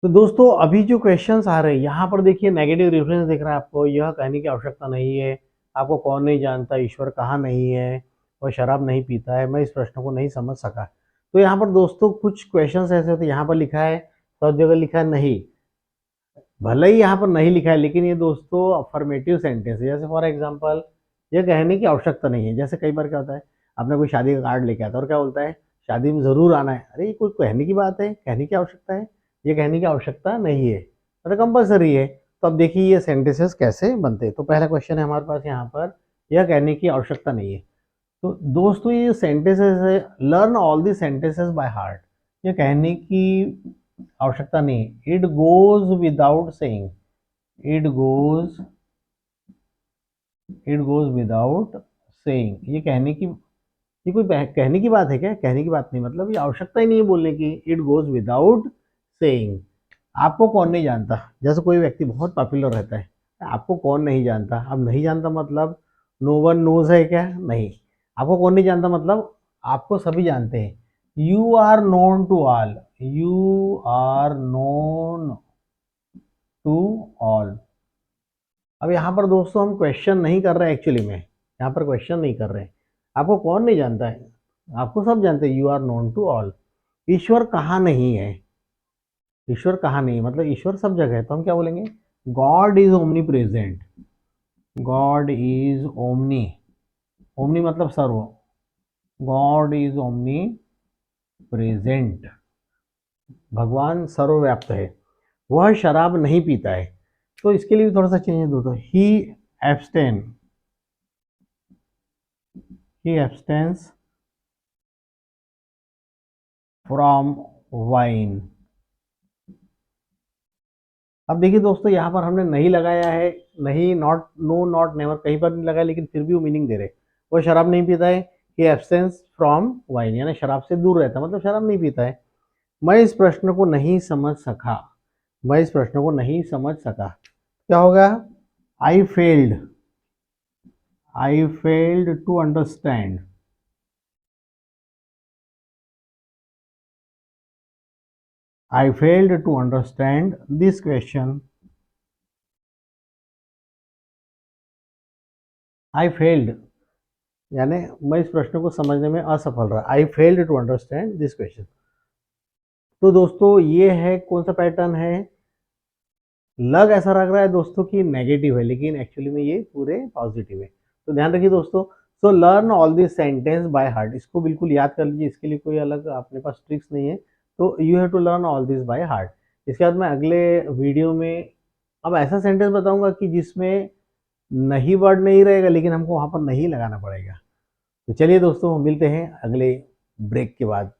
तो दोस्तों अभी जो क्वेश्चंस आ रहे हैं यहाँ पर देखिए नेगेटिव रेफरेंस दिख रहा है आपको। यह कहने की आवश्यकता नहीं है, आपको कौन नहीं जानता, ईश्वर कहाँ नहीं है, वह शराब नहीं पीता है, मैं इस प्रश्न को नहीं समझ सका। तो यहाँ पर दोस्तों कुछ क्वेश्चंस ऐसे होते हैं, यहाँ पर लिखा है, सब जगह लिखा है नहीं। भले ही यहाँ पर नहीं लिखा है लेकिन ये दोस्तों अफर्मेटिव सेंटेंस है। जैसे फॉर एग्जाम्पल ये कहने की आवश्यकता नहीं है। जैसे कई बार क्या होता है, आपने कोई शादी का कार्ड लेके आता है और क्या बोलता है, शादी में जरूर आना है। अरे ये कोई कहने की बात है, कहने की आवश्यकता है? ये कहने की आवश्यकता नहीं है, मतलब कंपल्सरी है। तो अब देखिए ये सेंटेंसेस कैसे बनते हैं। तो पहला क्वेश्चन है हमारे पास यहाँ पर, यह कहने की आवश्यकता नहीं है। तो दोस्तों ये सेंटेंसेस है, learn all the sentences by heart. ये कहने की आवश्यकता नहीं। It goes without saying, it goes it goes without saying. ये कहने की, ये कोई कहने की बात है क्या? कहने की बात नहीं, मतलब ये आवश्यकता ही नहीं है बोलने की। It goes without saying. आपको कौन नहीं जानता, जैसे कोई व्यक्ति बहुत पॉपुलर रहता है, आपको कौन नहीं जानता। अब नहीं जानता मतलब नो वन नोज है क्या? नहीं। आपको कौन नहीं जानता मतलब आपको सभी जानते हैं। You are known to all, you are known to all. अब यहाँ पर दोस्तों हम क्वेश्चन नहीं कर रहे हैं, एक्चुअली में यहाँ पर क्वेश्चन नहीं कर रहे हैं। आपको कौन नहीं जानता है? आपको सब जानते हैं, you are known to all. ईश्वर कहाँ नहीं है? ईश्वर कहाँ नहीं है मतलब ईश्वर सब जगह है। तो हम क्या बोलेंगे, God is omni present, God is omni, omni मतलब सर्व, गॉड इज ओमनी प्रेजेंट। भगवान सर्वव्याप्त है, वह शराब नहीं पीता है। तो इसके लिए भी थोड़ा सा चेंज है दोस्तों। Abstain he abstains from wine. अब देखिए दोस्तों यहाँ पर हमने नहीं लगाया है, नहीं, नॉट, नो, नॉट, नेवर, कहीं पर नहीं लगाया, लेकिन फिर भी वो मीनिंग दे रहे। वो शराब नहीं पीता है, ही एब्सटेंस फ्रॉम वाइन, यानी शराब से दूर रहता है, मतलब शराब नहीं पीता है। मैं इस प्रश्न को नहीं समझ सका, मैं इस प्रश्न को नहीं समझ सका। क्या होगा? I failed, I failed to understand, I failed to understand this question, I failed यानी मैं इस प्रश्न को समझने में असफल रहा। I failed to understand this question. तो दोस्तों ये है कौन सा पैटर्न है? लग ऐसा लग रहा है दोस्तों कि नेगेटिव है, लेकिन एक्चुअली में ये पूरे पॉजिटिव है। तो ध्यान रखिए दोस्तों। So learn all this sentence by heart, इसको बिल्कुल याद कर लीजिए, इसके लिए कोई अलग अपने पास ट्रिक्स नहीं है। तो you have to learn all this by heart. इसके बाद मैं अगले वीडियो में अब ऐसा सेंटेंस बताऊंगा कि जिसमें नहीं वर्ड नहीं रहेगा, लेकिन हमको वहां पर नहीं लगाना पड़ेगा। तो चलिए दोस्तों मिलते हैं अगले ब्रेक के बाद।